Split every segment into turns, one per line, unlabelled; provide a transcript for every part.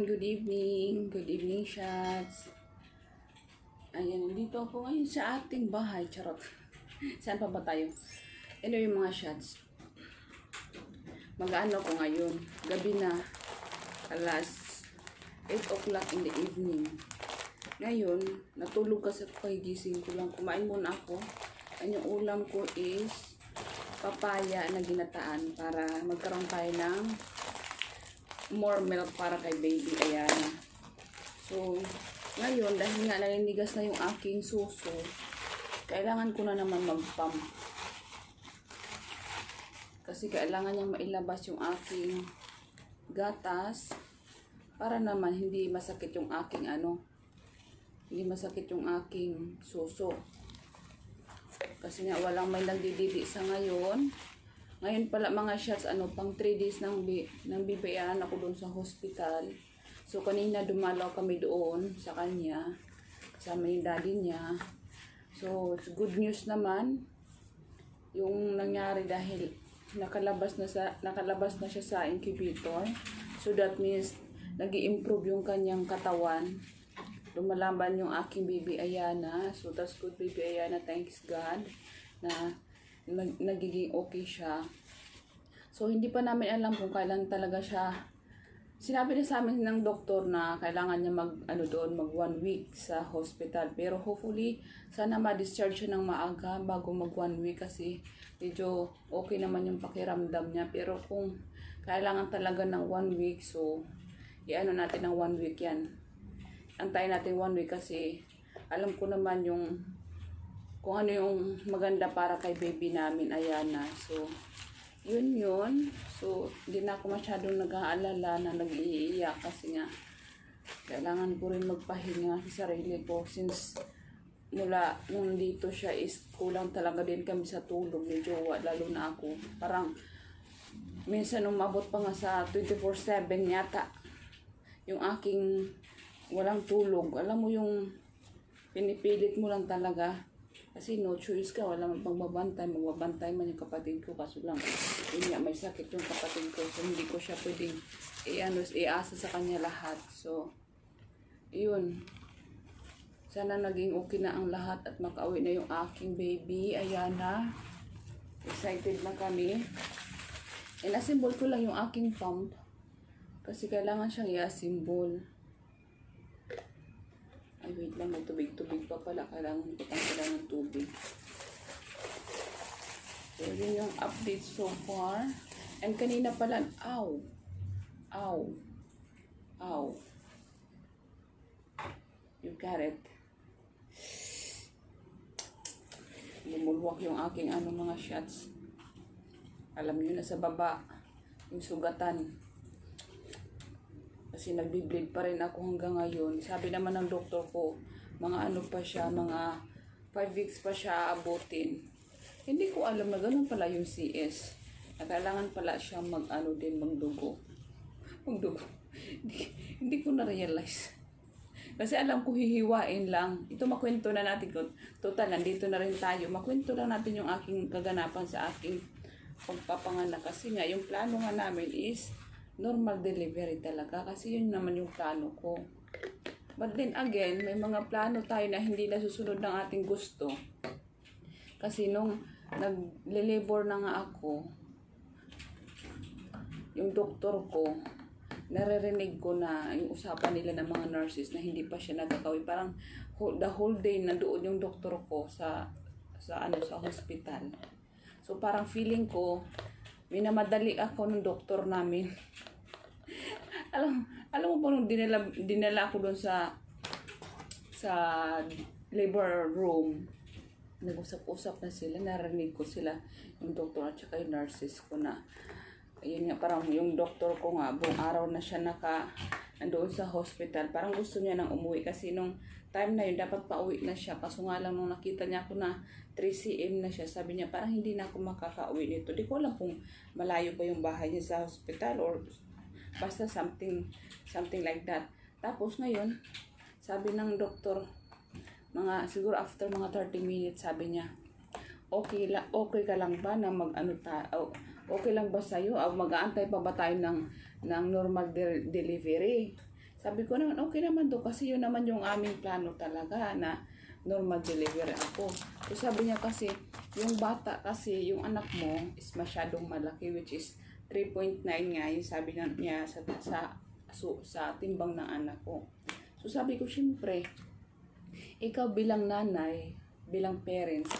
good evening. Good evening, shots. Ayan, nandito ako ngayon sa ating bahay. Charot. Saan pa ba tayo? Ano yung mga shots? Mag-ano ko ngayon? Gabi na. Alas 8 o'clock in the evening. Ngayon, natulog kasi ako, gising ko lang. Kumain muna ako. Ang yung ulam ko is papaya na ginataan para magkaroon tayo ng more milk para kay baby. Ayan. So, ngayon, dahil nga naninigas na yung aking suso, kailangan ko na naman mag-pump. Kasi kailangan niyang mailabas yung aking gatas para naman hindi masakit yung aking hindi masakit yung aking suso. Kasi nga walang may nagdididi sa ngayon. Ngayon pala mga shots, pang 3 days nang bibayaan ako doon sa hospital. So kanina dumalaw kami doon sa kanya, kasama yung daddy niya. So good news naman yung nangyari dahil nakalabas na siya sa incubator. So that means nag-i-improve yung kanyang katawan. Lumalaban yung aking baby Ayana. So that's good, baby Ayana, thanks God na nagiging okay siya. So hindi pa namin alam kung kailan talaga siya. Sinabi na sa amin ng doktor na kailangan niya mag 1 week sa hospital. Pero hopefully sana ma-discharge siya ng maaga bago mag 1 week kasi medyo okay naman yung pakiramdam niya. Pero kung kailangan talaga ng 1 week, so natin ng 1 week yan. Antayin natin 1 week kasi alam ko naman kung ano yung maganda para kay baby namin, Ayana. So, yun. So, hindi na ako masyadong nag-aalala na nag-iiyak kasi nga kailangan ko rin magpahinga sa sarili ko since mula nung dito siya is kulang talaga din kami sa tulog ni Jowa, lalo na ako. Parang minsan umabot pa nga sa 24/7 yata yung aking walang tulog. Alam mo yung pinipilit mo lang talaga. Kasi no choice ka, wala mang magbabantay man yung kapatid ko. Kaso lang, yun nga, may sakit yung kapatid ko. So, hindi ko siya pwedeng iasa sa kanya lahat. So, yun. Sana naging okay na ang lahat at makauwi na yung aking baby, Ayana. Excited na kami. In-assemble ko lang yung aking pump. Kasi kailangan siyang i-assemble. Ay, wait lang, may tubig-tubig pa pala. Kailangan ko tanggalan ng tubig. So, yun yung update so far. And kanina pala, ow. You got it. Lumulwak yung aking mga shots. Alam niyo na sa baba, yung sugatan. Kasi nagbi-bleed pa rin ako hanggang ngayon. Sabi naman ng doktor ko, mga pa siya, mga 5 weeks pa siya abutin. Hindi ko alam na ganun pala yung CS. Na kailangan pala siya magdugo. Hindi ko na-realize. Kasi alam ko hihiwain lang. Ito makwento na natin ko. Total, nandito na rin tayo. Makwento lang natin yung aking kaganapan sa aking pagpapanganak. Kasi nga, yung plano nga namin is normal delivery talaga kasi yun naman yung plano ko. But then again, may mga plano tayo na hindi nasusunod ng ating gusto. Kasi nung nag-labor na nga ako, yung doktor ko, naririnig ko na yung usapan nila ng mga nurses na hindi pa siya nagkakawin. Parang the whole day nandoon yung doktor ko sa hospital. So parang feeling ko, minamadali ako ng doktor namin. alam mo po nung dinala ako doon sa labor room, nag-usap-usap na sila, narinig ko sila, yung doktor at saka yung nurses ko na, ayun nga, parang yung doktor ko nga, buong araw na siya nandoon sa hospital, parang gusto niya nang umuwi kasi nung time na yun, dapat pauwi na siya, kaso nga lang nung nakita niya ako na 3 cm na siya, sabi niya, parang hindi na ako makakauwi nito. Di ko alam kung malayo ba yung bahay niya sa hospital or basta something like that. Tapos ngayon, sabi ng doktor, siguro after mga 30 minutes, sabi niya, okay ka lang ba na okay lang ba sa'yo? Mag-aantay pa ba tayo ng normal delivery? Sabi ko naman, okay naman to kasi yun naman yung aming plano talaga na normal delivery ako. So sabi niya kasi, yung bata kasi, yung anak mo is masyadong malaki, which is 3.9 nga yung sabi niya sa timbang ng anak ko. So sabi ko, syempre, ikaw bilang nanay, bilang parents,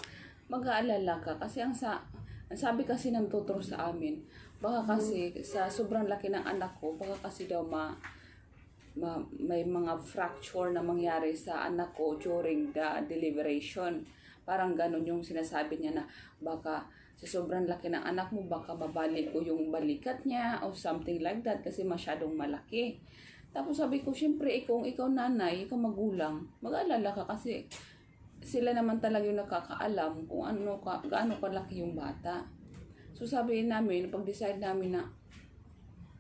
mag-aalala ka kasi ang sabi kasi ng tutor sa amin, baka kasi sa sobrang laki ng anak ko, baka kasi daw may mga fracture na mangyari sa anak ko during the deliberation. Parang ganun yung sinasabi niya na baka sa sobrang laki ng anak mo, baka mabalik ko yung balikat niya or something like that kasi masyadong malaki. Tapos sabi ko, syempre, ikaw nanay, ikaw magulang, mag-aalala ka kasi sila naman talaga yung nakakaalam kung gaano kalaki yung bata. So sabi namin, pag-decide namin na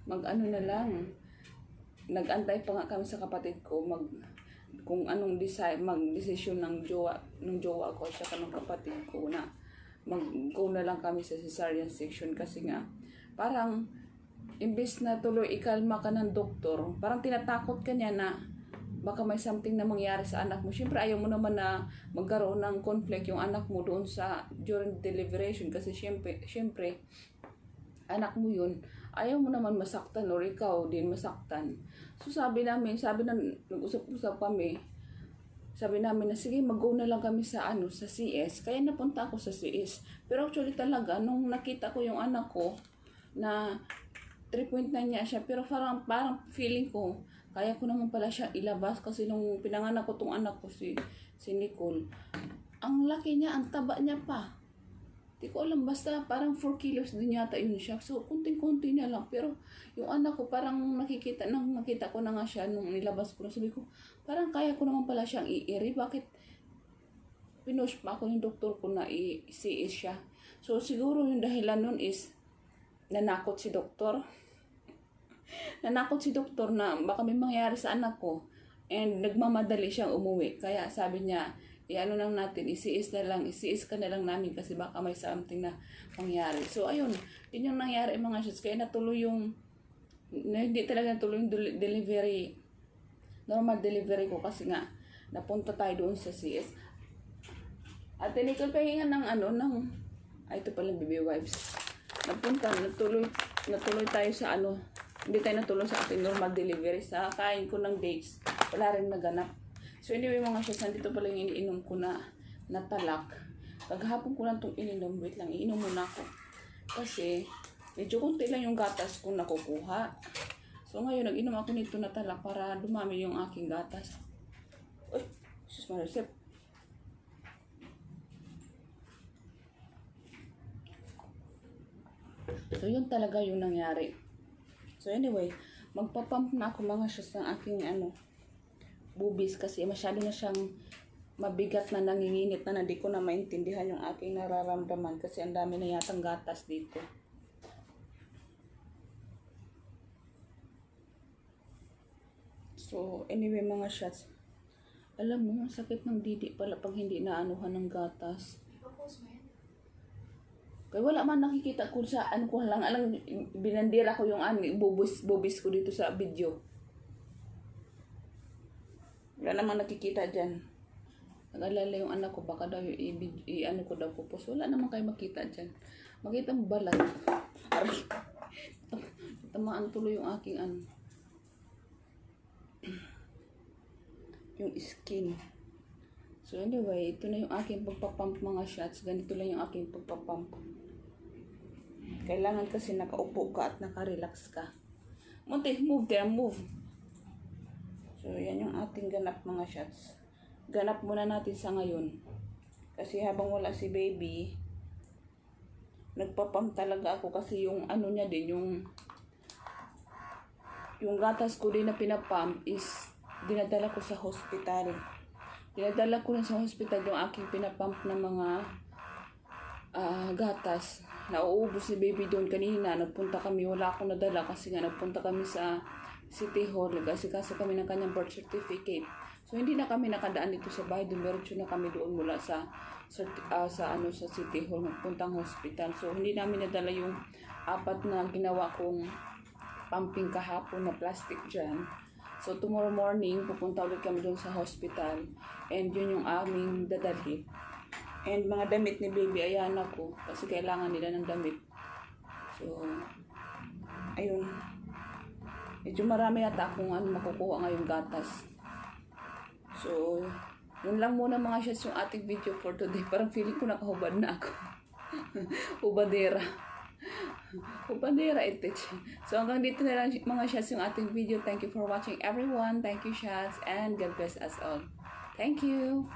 mag-ano na lang, nag-antay pa nga kami sa kapatid ko, kung anong mag-desisyon ng jowa ko at saka ng kapatid ko na mag-go na lang kami sa cesarean section kasi nga, parang, imbes na tuloy ikalma ka ng doktor, parang tinatakot ka niya na baka may something na mangyari sa anak mo. Siyempre, ayaw mo naman na magkaroon ng conflict yung anak mo doon during deliberation kasi siyempre, anak mo yun, ayaw mo naman masaktan or ikaw din masaktan. So sabi nag-usap-usap kami, sabi namin na sige, mag-go na lang kami sa CS. Kaya napunta ako sa CS. Pero actually talaga, nung nakita ko yung anak ko, na 3.9 niya siya, pero parang feeling ko, kaya ko naman pala siya ilabas kasi nung pinanganak ko tong anak ko si Nicole, ang laki niya, ang taba niya pa. Di ko alam, basta parang 4 kilos din yata yun siya. So, kunting-kunti na lang. Pero yung anak ko, parang nakita ko na nga siya nung nilabas ko. Sabi ko, parang kaya ko naman pala siyang i-iri. Bakit pinush pa ako yung doktor ko na i-CS siya? So, siguro yung dahilan nun is nanakot si doktor. Nanakot si doktor na baka may mangyari sa anak ko and nagmamadali siyang umuwi. Kaya sabi niya, i-ano lang natin, isiis ka na lang namin kasi baka may something na mangyari. So ayun, yun yung nangyari mga shots. Kaya hindi talaga natuloy yung normal delivery ko kasi nga napunta tayo doon sa CS. At Nicole, pahinga ito pala baby wipes. Natuloy tayo sa hindi tayo natuloy sa ating normal delivery. Sa kain ko ng dates, wala rin naganap. So anyway mga shots, nandito pala yung iniinom ko na talak. Paghapon ko lang itong ininom, wait lang, iinom muna ako. Kasi medyo kunti lang yung gatas ko nakukuha. So ngayon, nag-inom ako nito na talak para dumami yung aking gatas. Uy, sus Maricep. So yun talaga yung nangyari. So anyway, magpapump na ako mga shots ng aking bubis kasi masyado na siyang mabigat na nanginginit na hindi ko na maintindihan yung aking nararamdaman kasi ang dami na yatang gatas dito. So anyway mga shots, alam mo, ang sakit ng didi pala pag hindi naanuhan ng gatas. Kaya wala man nakikita ko sa ko lang binandira ko yung bubis ko dito sa video. Wala namang nakikita dyan. Nag-alala yung anak ko, baka daw ko daw pupos. Wala namang kayo makita dyan. Makita mo balat. Aray. Tamaan tuloy yung aking yung skin. So anyway, ito na yung aking pagpapump mga shots. Ganito lang yung aking pagpapump. Kailangan kasi nakaupo ka at nakarelax ka. Munti, move there, move. So, yan yung ating ganap mga shots. Ganap muna natin sa ngayon. Kasi habang wala si baby, nagpapump talaga ako kasi yung niya din, yung gatas ko din na pinapump is dinadala ko sa hospital. Dinadala ko rin sa hospital yung aking pinapump na mga gatas. Nauubos si baby doon kanina. Nagpunta kami, wala akong nadala kasi nga nagpunta kami sa City Hall. Kasi kami ng kanyang birth certificate. So hindi na kami nakadaan dito sa bahay. Dumiretso na kami doon mula sa City Hall, nagpuntang hospital. So hindi namin nadala yung 4 na ginawa kong pumping kahapon na plastic dyan. So, tomorrow morning, pupunta ulit kami doon sa hospital. And yun yung aming dadalhin. And mga damit ni baby, ayan ako. Kasi kailangan nila ng damit. So, ayun. Medyo marami yata akong makukuha ngayong gatas. So, yun lang muna mga shots yung ating video for today. Parang feeling ko nakahubad na ako. Hubadera. Hubadera itich. So, hanggang dito na lang mga shots yung ating video. Thank you for watching everyone. Thank you shots and God bless us all. Thank you.